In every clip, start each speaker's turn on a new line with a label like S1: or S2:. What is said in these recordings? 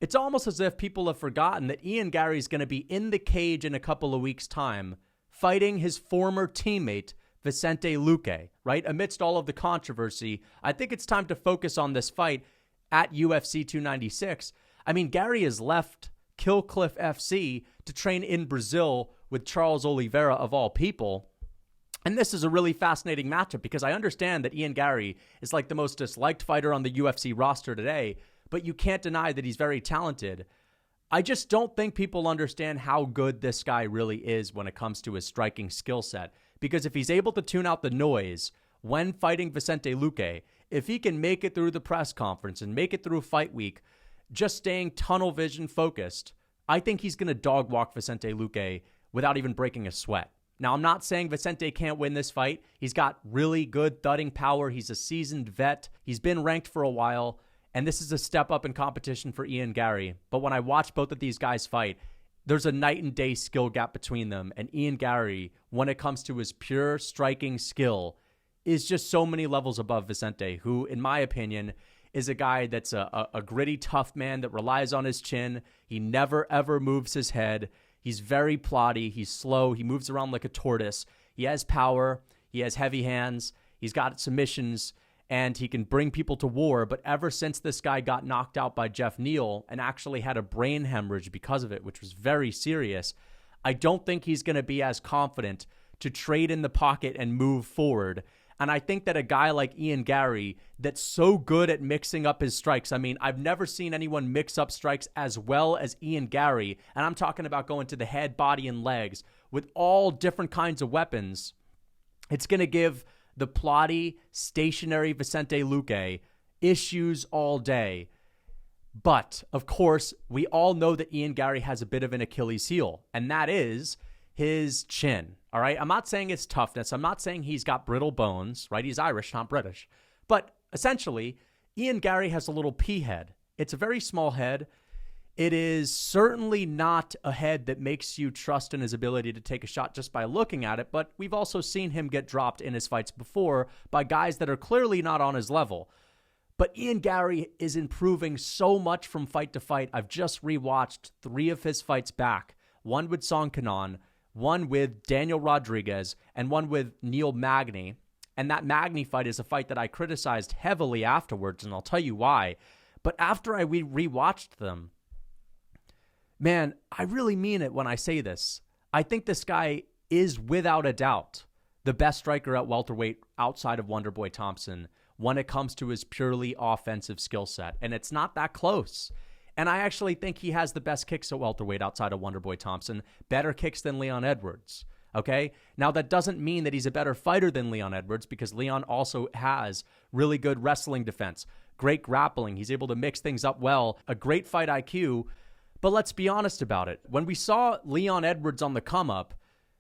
S1: It's almost as if people have forgotten that Ian Garry is going to be in the cage in a couple of weeks' time fighting his former teammate, Vicente Luque, right? Amidst all of the controversy, I think it's time to focus on this fight at UFC 296. I mean, Garry has left Killcliff FC to train in Brazil with Charles Oliveira, of all people. And this is a really fascinating matchup because I understand that Ian Garry is like the most disliked fighter on the UFC roster today, but you can't deny that he's very talented. I just don't think people understand how good this guy really is when it comes to his striking skill set. Because if he's able to tune out the noise when fighting Vicente Luque, if he can make it through the press conference and make it through fight week, just staying tunnel vision focused, I think he's going to dog walk Vicente Luque without even breaking a sweat. Now, I'm not saying Vicente can't win this fight. He's got really good thudding power. He's a seasoned vet. He's been ranked for a while. And this is a step up in competition for Ian Garry. But when I watch both of these guys fight, there's a night and day skill gap between them. And Ian Garry, when it comes to his pure striking skill, is just so many levels above Vicente, who, in my opinion, is a guy that's a gritty, tough man that relies on his chin. He never, ever moves his head. He's very plotty. He's slow. He moves around like a tortoise. He has power. He has heavy hands. He's got submissions. And he can bring people to war. But ever since this guy got knocked out by Jeff Neal and actually had a brain hemorrhage because of it, which was very serious, I don't think he's going to be as confident to trade in the pocket and move forward. And I think that a guy like Ian Garry that's so good at mixing up his strikes, I mean, I've never seen anyone mix up strikes as well as Ian Garry. And I'm talking about going to the head, body, and legs with all different kinds of weapons. It's going to give the plotty, stationary Vicente Luque issues all day. But, of course, we all know that Ian Garry has a bit of an Achilles heel, and that is his chin. All right, I'm not saying it's toughness. I'm not saying he's got brittle bones, right? He's Irish, not British. But essentially, Ian Garry has a little pea head. It's a very small head. It is certainly not a head that makes you trust in his ability to take a shot just by looking at it, but we've also seen him get dropped in his fights before by guys that are clearly not on his level. But Ian Garry is improving so much from fight to fight. I've just rewatched 3 of his fights back. One with Song Kanon, one with Daniel Rodriguez, and one with Neil Magny. And that Magny fight is a fight that I criticized heavily afterwards, and I'll tell you why. But after I rewatched them, man, I really mean it when I say this. I think this guy is, without a doubt, the best striker at welterweight outside of Wonderboy Thompson when it comes to his purely offensive skill set. And it's not that close. And I actually think he has the best kicks at welterweight outside of Wonderboy Thompson, better kicks than Leon Edwards. Okay? Now, that doesn't mean that he's a better fighter than Leon Edwards, because Leon also has really good wrestling defense, great grappling. He's able to mix things up well, a great fight IQ. But let's be honest about it. When we saw Leon Edwards on the come up,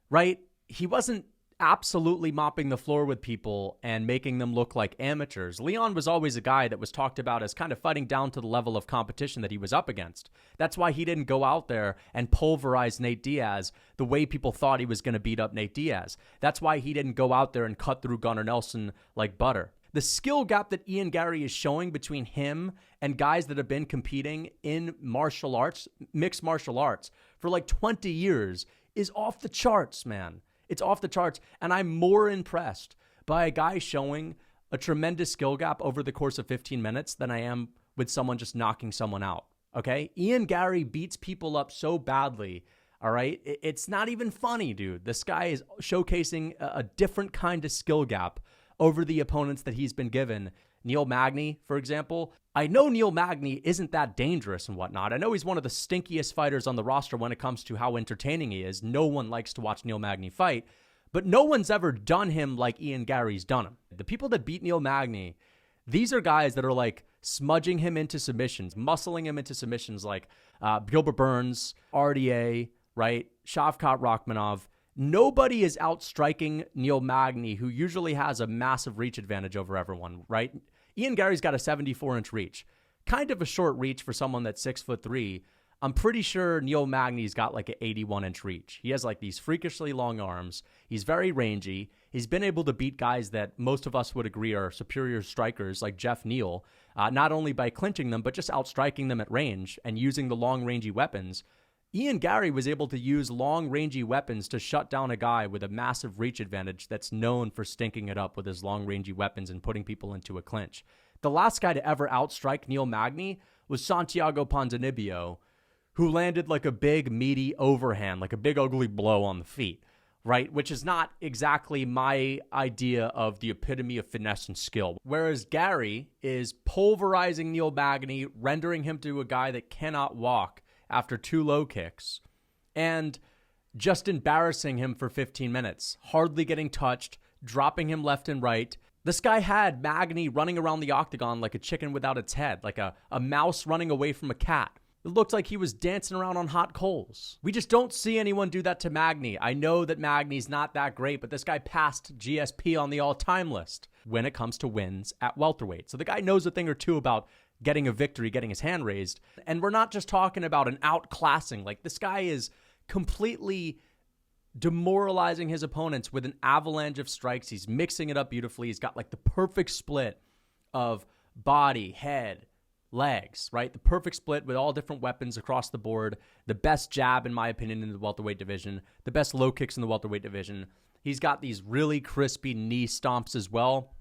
S1: right, he wasn't absolutely mopping the floor with people and making them look like amateurs. Leon was always a guy that was talked about as kind of fighting down to the level of competition that he was up against. That's why he didn't go out there and pulverize Nate Diaz the way people thought he was going to beat up Nate Diaz. That's why he didn't go out there and cut through Gunnar Nelson like butter. The skill gap that Ian Garry is showing between him and guys that have been competing in martial arts, mixed martial arts, for like 20 years is off the charts, man. It's off the charts, and I'm more impressed by a guy showing a tremendous skill gap over the course of 15 minutes than I am with someone just knocking someone out, okay? Ian Garry beats people up so badly, all right? It's not even funny, dude. This guy is showcasing a different kind of skill gap over the opponents that he's been given. Neil Magny, for example. I know Neil Magny isn't that dangerous and whatnot. I know he's one of the stinkiest fighters on the roster when it comes to how entertaining he is. No one likes to watch Neil Magny fight, but no one's ever done him like Ian Garry's done him. The people that beat Neil Magny, these are guys that are like smudging him into submissions, muscling him into submissions like Gilbert Burns, RDA, right? Shavkat Rachmanov. Nobody is outstriking Neil Magny, who usually has a massive reach advantage over everyone, right? Ian Garry's got a 74-inch reach. Kind of a short reach for someone that's 6'3". I'm pretty sure Neil Magny's got like an 81-inch reach. He has like these freakishly long arms. He's very rangy. He's been able to beat guys that most of us would agree are superior strikers like Jeff Neal, not only by clinching them, but just outstriking them at range and using the long, rangy weapons. Ian Garry was able to use long, rangy weapons to shut down a guy with a massive reach advantage that's known for stinking it up with his long, rangy weapons and putting people into a clinch. The last guy to ever outstrike Neil Magny was Santiago Ponzinibbio, who landed like a big, meaty overhand, like a big, ugly blow on the feet, right? Which is not exactly my idea of the epitome of finesse and skill. Whereas Garry is pulverizing Neil Magny, rendering him to a guy that cannot walk after 2 low kicks, and just embarrassing him for 15 minutes, hardly getting touched, dropping him left and right. This guy had Magny running around the octagon like a chicken without its head, like a mouse running away from a cat. It looked like he was dancing around on hot coals. We just don't see anyone do that to Magny. I know that Magny's not that great, but this guy passed GSP on the all-time list when it comes to wins at welterweight. So the guy knows a thing or two about getting a victory, getting his hand raised. And we're not just talking about an outclassing. Like, this guy is completely demoralizing his opponents with an avalanche of strikes. He's mixing it up beautifully. He's got like the perfect split of body, head, legs, right? The perfect split with all different weapons across the board. The best jab, in my opinion, in the welterweight division. The best low kicks in the welterweight division. He's got these really crispy knee stomps as well.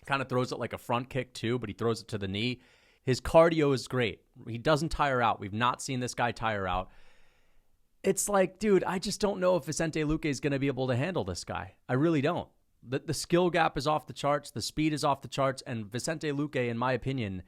S1: Kind of throws it like a front kick too, but he throws it to the knee. His cardio is great. He doesn't tire out. We've not seen this guy tire out. It's like, dude, I just don't know if Vicente Luque is going to be able to handle this guy. I really don't. The skill gap is off the charts. The speed is off the charts. And Vicente Luque, in my opinion,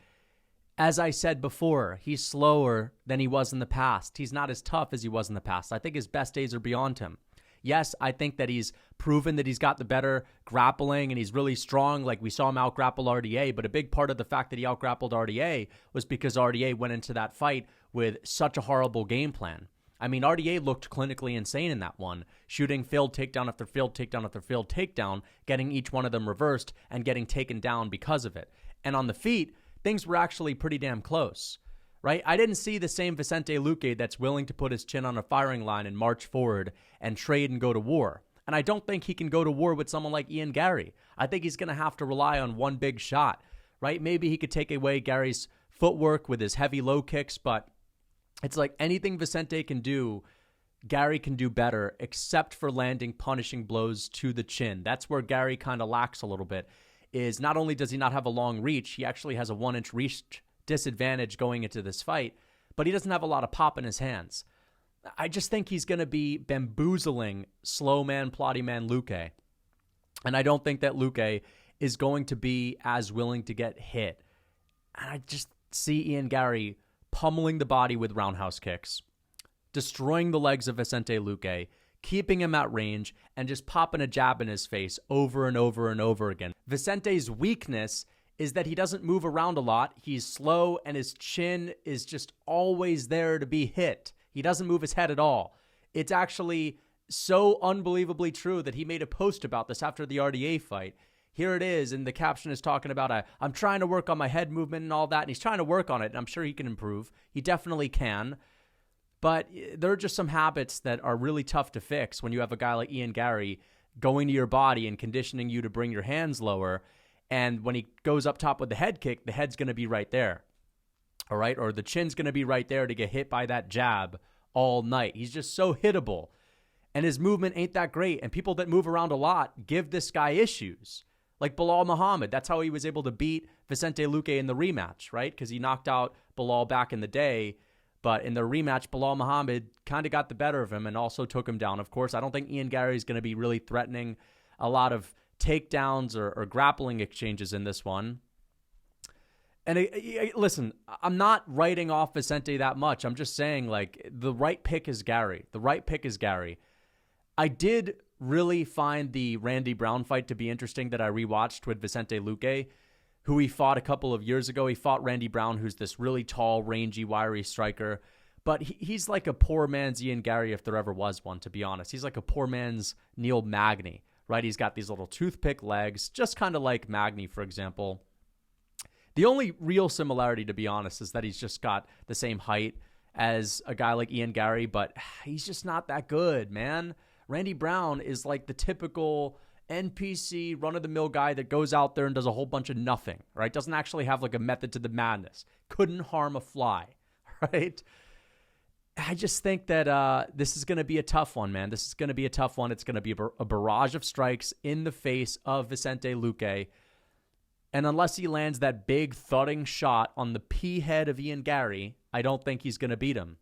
S1: as I said before, he's slower than he was in the past. He's not as tough as he was in the past. I think his best days are beyond him. Yes, I think that he's proven that he's got the better grappling and he's really strong. Like, we saw him out-grapple RDA, but a big part of the fact that he out-grappled RDA was because RDA went into that fight with such a horrible game plan. I mean, RDA looked clinically insane in that one, shooting failed takedown after failed takedown after failed takedown, getting each one of them reversed and getting taken down because of it. And on the feet, things were actually pretty damn close, right? I didn't see the same Vicente Luque that's willing to put his chin on a firing line and march forward and trade and go to war. And I don't think he can go to war with someone like Ian Garry. I think he's going to have to rely on one big shot, right? Maybe he could take away Gary's footwork with his heavy low kicks, but it's like anything Vicente can do, Garry can do better, except for landing punishing blows to the chin. That's where Garry kind of lacks a little bit, is not only does he not have a long reach, he actually has a 1-inch reach disadvantage going into this fight, but he doesn't have a lot of pop in his hands. I just think he's going to be bamboozling slow man, plotty man Luque. And I don't think that Luque is going to be as willing to get hit. And I just see Ian Garry pummeling the body with roundhouse kicks, destroying the legs of Vicente Luque, keeping him at range, and just popping a jab in his face over and over and over again. Vicente's weakness is that he doesn't move around a lot. He's slow, and his chin is just always there to be hit. He doesn't move his head at all. It's actually so unbelievably true that he made a post about this after the RDA fight. Here it is, and the caption is talking about, I'm trying to work on my head movement and all that, and he's trying to work on it, and I'm sure he can improve. He definitely can. But there are just some habits that are really tough to fix when you have a guy like Ian Garry going to your body and conditioning you to bring your hands lower, and when he goes up top with the head kick, the head's going to be right there, all right? Or the chin's going to be right there to get hit by that jab all night. He's just so hittable, and his movement ain't that great, and people that move around a lot give this guy issues. Like Bilal Muhammad, that's how he was able to beat Vicente Luque in the rematch, right? Because he knocked out Bilal back in the day, but in the rematch, Bilal Muhammad kind of got the better of him and also took him down. Of course, I don't think Ian Garry is going to be really threatening a lot of takedowns or grappling exchanges in this one. And listen, I'm not writing off Vicente that much. I'm just saying, like, the right pick is Garry. The right pick is Garry. I did really find the Randy Brown fight to be interesting that I rewatched with Vicente Luque, who he fought a couple of years ago. He fought Randy Brown, who's this really tall, rangy, wiry striker. But he's like a poor man's Ian Garry if there ever was one, to be honest. He's like a poor man's Neil Magny, right? He's got these little toothpick legs, just kind of like Magny, for example. The only real similarity, to be honest, is that he's just got the same height as a guy like Ian Garry, but he's just not that good, man. Randy Brown is like the typical NPC, run-of-the-mill guy that goes out there and does a whole bunch of nothing, right? Doesn't actually have like a method to the madness. Couldn't harm a fly, right? I just think that this is going to be a tough one, man. This is going to be a tough one. It's going to be a barrage of strikes in the face of Vicente Luque. And unless he lands that big thudding shot on the pea head of Ian Garry, I don't think he's going to beat him.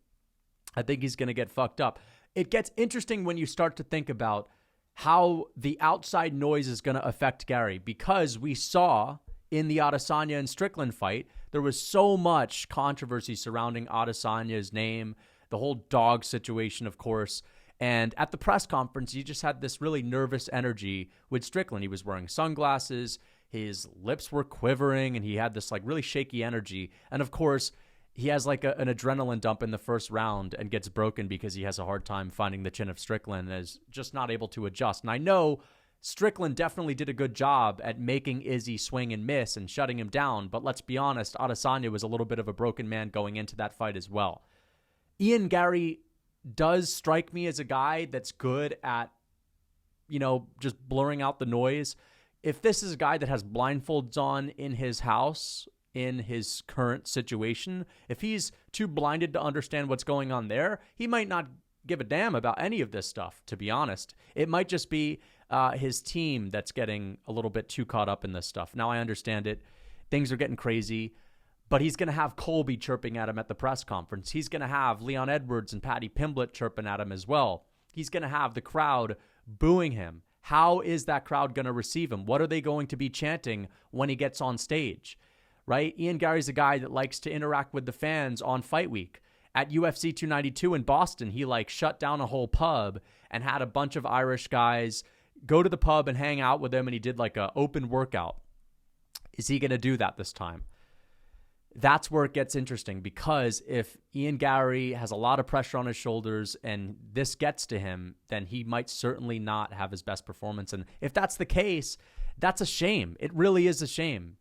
S1: I think he's going to get fucked up. It gets interesting when you start to think about how the outside noise is going to affect Garry, because we saw in the Adesanya and Strickland fight, there was so much controversy surrounding Adesanya's name, the whole dog situation, of course. And at the press conference, he just had this really nervous energy with Strickland. He was wearing sunglasses, his lips were quivering, and he had this like really shaky energy. And of course, he has like an adrenaline dump in the first round and gets broken because he has a hard time finding the chin of Strickland and is just not able to adjust. And I know Strickland definitely did a good job at making Izzy swing and miss and shutting him down. But let's be honest, Adesanya was a little bit of a broken man going into that fight as well. Ian Garry does strike me as a guy that's good at, just blurring out the noise. If this is a guy that has blindfolds on in his house, in his current situation, if he's too blinded to understand what's going on there, he might not give a damn about any of this stuff, to be honest. It might just be his team that's getting a little bit too caught up in this stuff. Now I understand it. Things are getting crazy, but he's going to have Colby chirping at him at the press conference. He's going to have Leon Edwards and Paddy Pimblett chirping at him as well. He's going to have the crowd booing him. How is that crowd going to receive him? What are they going to be chanting when he gets on stage? Right? Ian Garry's a guy that likes to interact with the fans on fight week. At UFC 292 in Boston, he shut down a whole pub and had a bunch of Irish guys go to the pub and hang out with him, and he did like an open workout. Is he going to do that this time? That's where it gets interesting, because if Ian Garry has a lot of pressure on his shoulders and this gets to him, then he might certainly not have his best performance. And if that's the case, that's a shame. It really is a shame.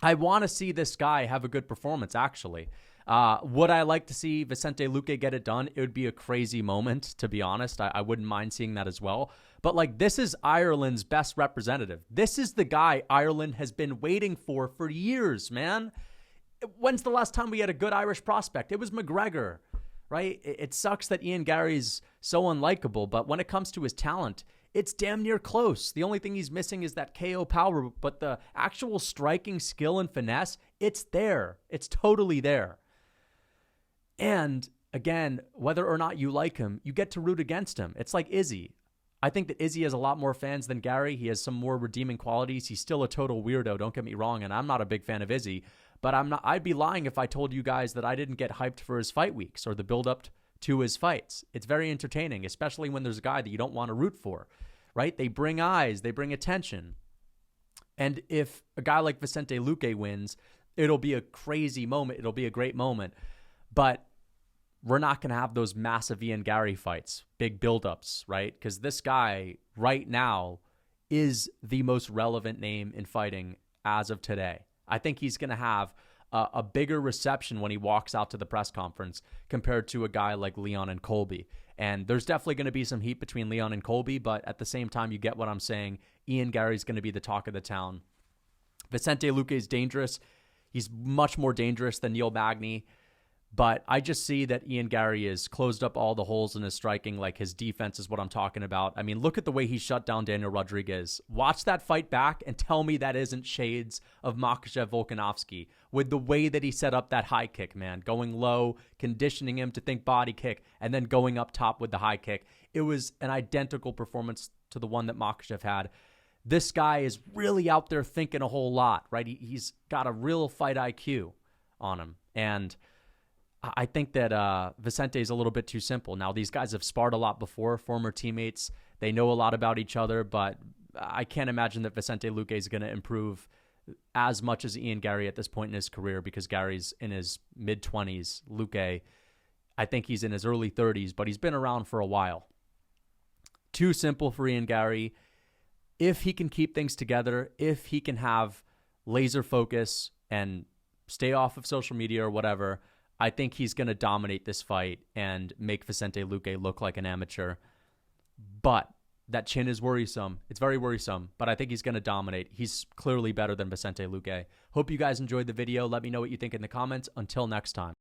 S1: I want to see this guy have a good performance, actually. Would I like to see Vicente Luque get it done? It would be a crazy moment, to be honest. I wouldn't mind seeing that as well. But this is Ireland's best representative. This is the guy Ireland has been waiting for years, man. When's the last time we had a good Irish prospect? It was McGregor, right? It sucks that Ian Garry's so unlikable, but when it comes to his talent, it's damn near close. The only thing he's missing is that KO power, but the actual striking skill and finesse, it's there. It's totally there. And again, whether or not you like him, you get to root against him. It's like Izzy. I think that Izzy has a lot more fans than Garry. He has some more redeeming qualities. He's still a total weirdo, don't get me wrong, and I'm not a big fan of Izzy, but I'd be lying if I told you guys that I didn't get hyped for his fight weeks or the build-up to his fights. It's very entertaining, especially when there's a guy that you don't want to root for, right? They bring eyes, they bring attention. And if a guy like Vicente Luque wins, it'll be a crazy moment. It'll be a great moment. But we're not going to have those massive Ian Garry fights, big buildups, right? Because this guy right now is the most relevant name in fighting as of today. I think he's going to have a bigger reception when he walks out to the press conference compared to a guy like Leon and Colby. And there's definitely going to be some heat between Leon and Colby, but at the same time, you get what I'm saying. Ian Garry's going to be the talk of the town. Vicente Luque is dangerous. He's much more dangerous than Neil Magny. But I just see that Ian Garry has closed up all the holes in his striking. His defense is what I'm talking about. I mean, look at the way he shut down Daniel Rodriguez. Watch that fight back and tell me that isn't shades of Makhachev Volkanovski with the way that he set up that high kick, man. Going low, conditioning him to think body kick, and then going up top with the high kick. It was an identical performance to the one that Makhachev had. This guy is really out there thinking a whole lot, right? He's got a real fight IQ on him. And I think that Vicente is a little bit too simple. Now, these guys have sparred a lot before, former teammates. They know a lot about each other, but I can't imagine that Vicente Luque is going to improve as much as Ian Garry at this point in his career, because Gary's in his mid-20s. Luque, I think he's in his early 30s, but he's been around for a while. Too simple for Ian Garry. If he can keep things together, if he can have laser focus and stay off of social media or whatever, I think he's going to dominate this fight and make Vicente Luque look like an amateur. But that chin is worrisome. It's very worrisome, but I think he's going to dominate. He's clearly better than Vicente Luque. Hope you guys enjoyed the video. Let me know what you think in the comments. Until next time.